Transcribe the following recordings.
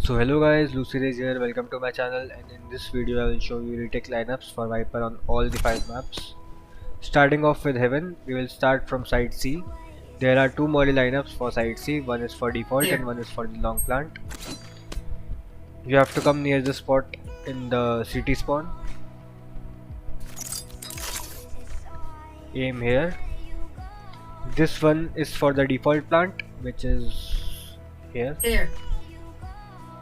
So hello guys, Lucid is here, welcome to my channel, and in this video I will show you retake lineups for Viper on all the 5 maps. Starting off with Heaven, we will start from side C. There are 2 molly lineups for side C, one is for default and one is for the long plant. You have to come near the spot in the city spawn. Aim here. This one is for the default plant, which is here.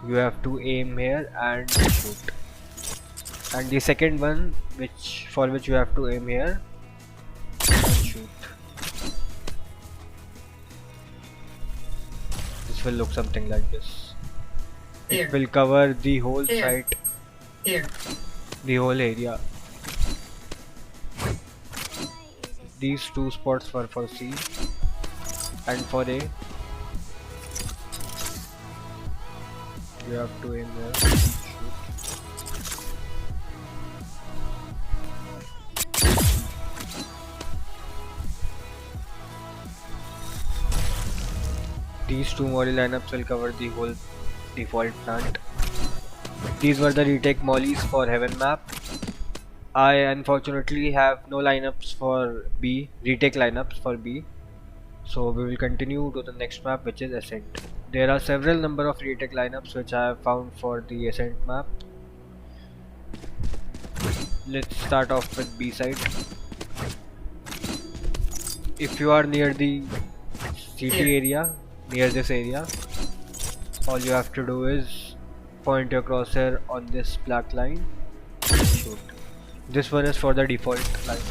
You have to aim here and shoot. And the second one, for which you have to aim here and shoot. This will look something like this. It will cover the whole site, the whole area. These 2 spots were for C and for A. You have to aim there and shoot. These 2 molly lineups will cover the whole default plant. These were the retake mollies for Heaven map. I unfortunately have no lineups for B, retake lineups for B. So we will continue to the next map, which is Ascent. There are several number of retake lineups which I have found for the Ascent map. Let's start off with B side. If you are near the city area, near this area, all you have to do is point your crosshair on this black line and shoot. This one is for the default line.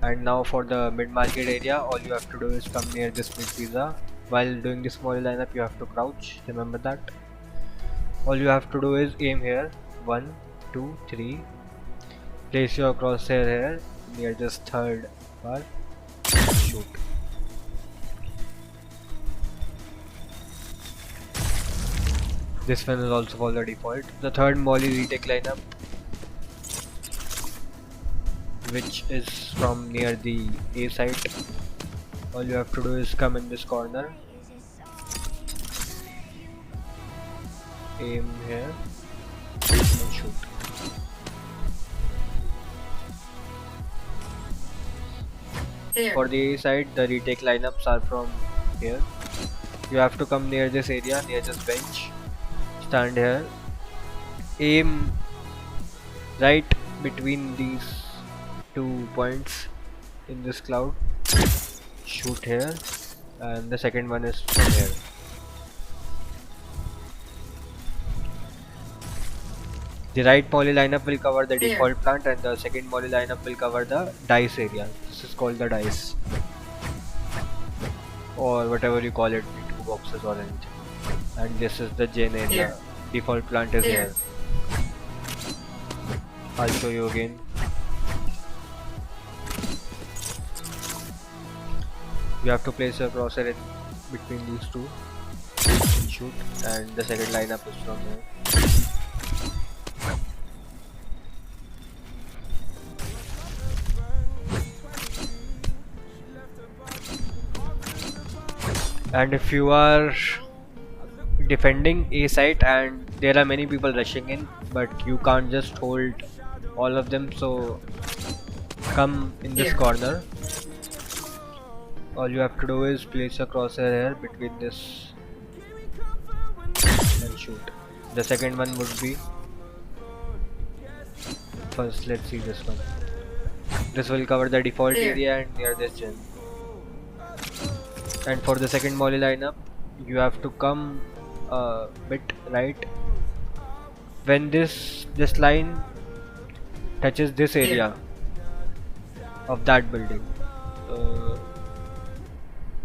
And now for the mid market area, all you have to do is come near this mid pizza. While doing this small lineup, you have to crouch, remember that. All you have to do is aim here, 1, 2, 3. Place your crosshair here near this third bar and shoot. This one is also for the default. The third molly retake lineup, which is from near the A side. All you have to do is come in this corner, aim here and shoot. For the A side, the retake lineups are from here. You have to come near this area, near this bench. Stand here, aim right between these 2 points in this cloud, shoot here, and the second one is from here. The right molly lineup will cover the default plant and the second molly lineup will cover the dice area. This is called the dice, or whatever you call it, the 2 boxes or anything. And this is the gen area. Default plant is here. I'll show you again. You have to place your crosshair in between these 2 and shoot, and the second lineup is from here. And if you are defending A site and there are many people rushing in, but you can't just hold all of them, so come in this corner. All you have to do is place your crosshair here between this and shoot. The second one would be, first let's see this one. This will cover the default area and near this gen. And for the second molly lineup, you have to come a bit right. When this line touches this area of that building,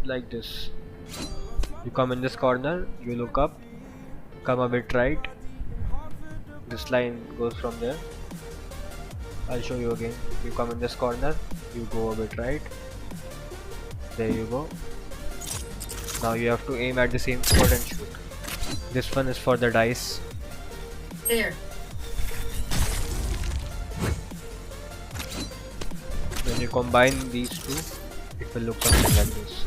like this, you come in this corner, you look up, come a bit right, this line goes from there. I'll show you again. You come in this corner, you go a bit right, there you go. Now you have to aim at the same spot and shoot. This one is for the dice. When you combine these 2, it will look something like this.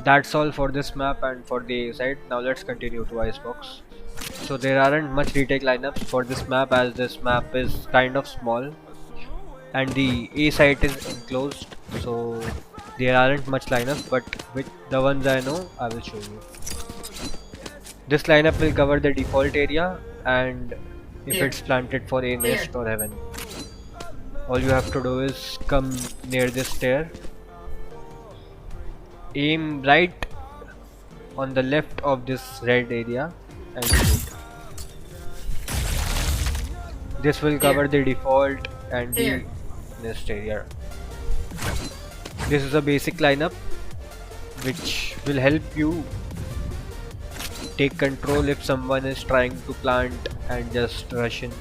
That's all for this map and for the A side. Now let's continue to Icebox. So there aren't much retake lineups for this map, as this map is kind of small and the A site is enclosed, so there aren't much lineups, but with the ones I know, I will show you. This lineup will cover the default area, and if it's planted for A nest or heaven, all you have to do is come near this stair, aim right on the left of this red area and shoot. This will cover the default and the nest area. This is a basic lineup which will help you take control if someone is trying to plant and just rush in.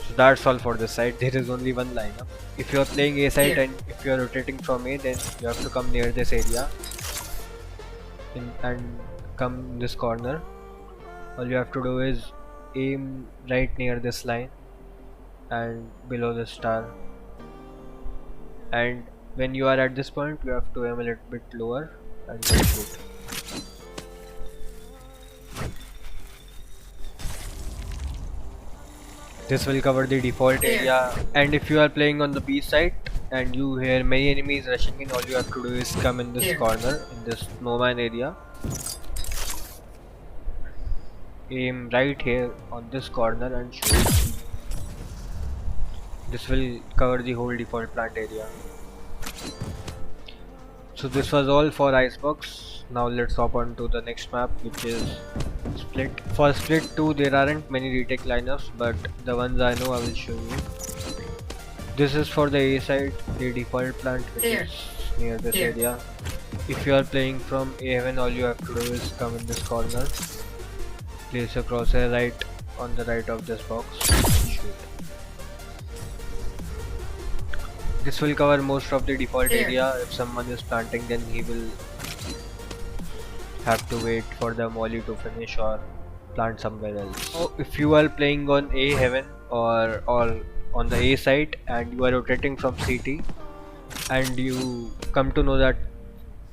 So that's all for this side. There is only one lineup. If you are playing A side and if you are rotating from A, then you have to come near this area and come this corner. All you have to do is aim right near this line and below the star, and when you are at this point you have to aim a little bit lower and then shoot. This will cover the default area, and if you are playing on the B side and you hear many enemies rushing in, all you have to do is come in this corner, in this snowman area. Aim right here on this corner and shoot. This will cover the whole default plant area. So this was all for Icebox. Now let's hop on to the next map, which is Split. For Split 2 there aren't many retake lineups, but the ones I know I will show you. This is for the A side, the default plant which is near this area. If you are playing from A heaven, all you have to do is come in this corner, place your crosshair right on the right of this box and shoot. This will cover most of the default area. If someone is planting, then he will have to wait for the molly to finish or plant somewhere else. So if you are playing on A heaven or on the A side and you are rotating from CT and you come to know that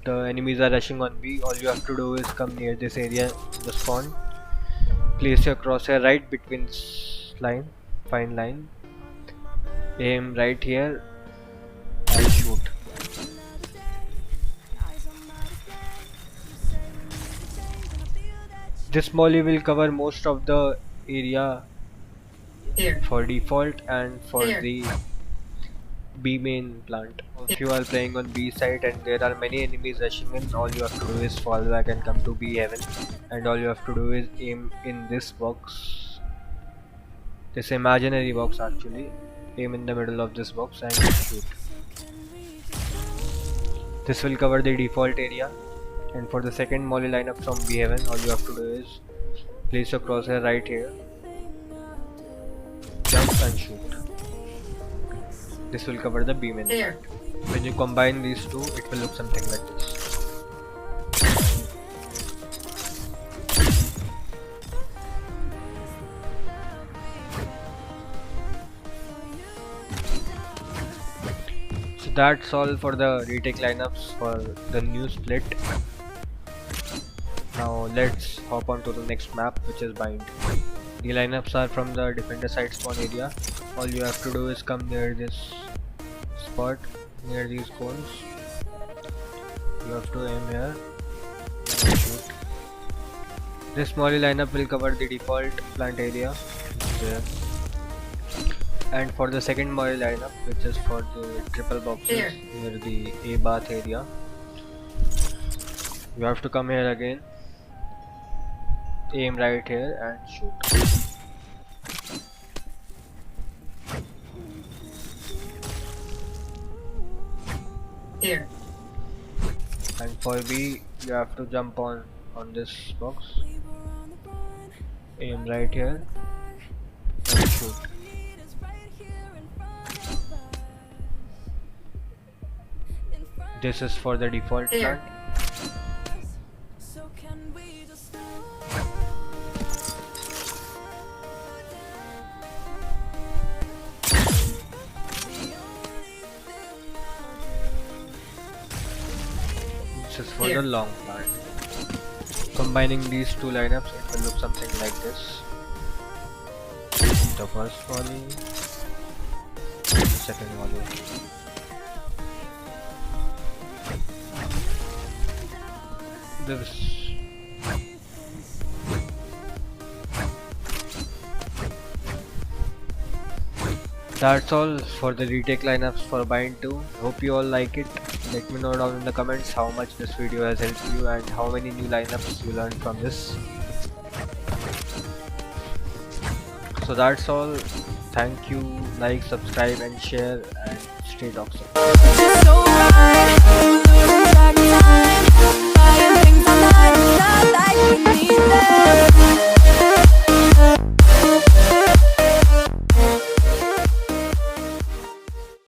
the enemies are rushing on B, all you have to do is come near this area, the spawn, place your crosshair right between this line, fine line, aim right here and shoot. This molly will cover most of the area for default and for the B main plant. If you are playing on B side and there are many enemies rushing in, all you have to do is fall back and come to B heaven, and all you have to do is aim in this box, this imaginary box actually, aim in the middle of this box and shoot. This will cover the default area. And for the second molly lineup from B heaven, all you have to do is place your crosshair right here, jump and shoot. This will cover the B main plant. When you combine these two, it will look something like this. So that's all for the retake lineups for the new Split. Now let's hop on to the next map, which is Bind. The lineups are from the defender side spawn area. All you have to do is come near this spot, near these cones. You have to aim here and shoot. This molly lineup will cover the default plant area there. And for the second molly lineup, which is for the triple boxes near the A bath area, you have to come here again, aim right here and shoot. Here. And for B, you have to jump on this box, aim right here and shoot. This is for the default plant. This is for Here. the long plant. Combining these two lineups, it will look something like this. The first volley, the second volley. This. That's all for the retake lineups for Bind 2. Hope you all like it. Let me know down in the comments how much this video has helped you and how many new lineups you learned from this. So that's all. Thank you. Like, subscribe and share and stay toxic. So right.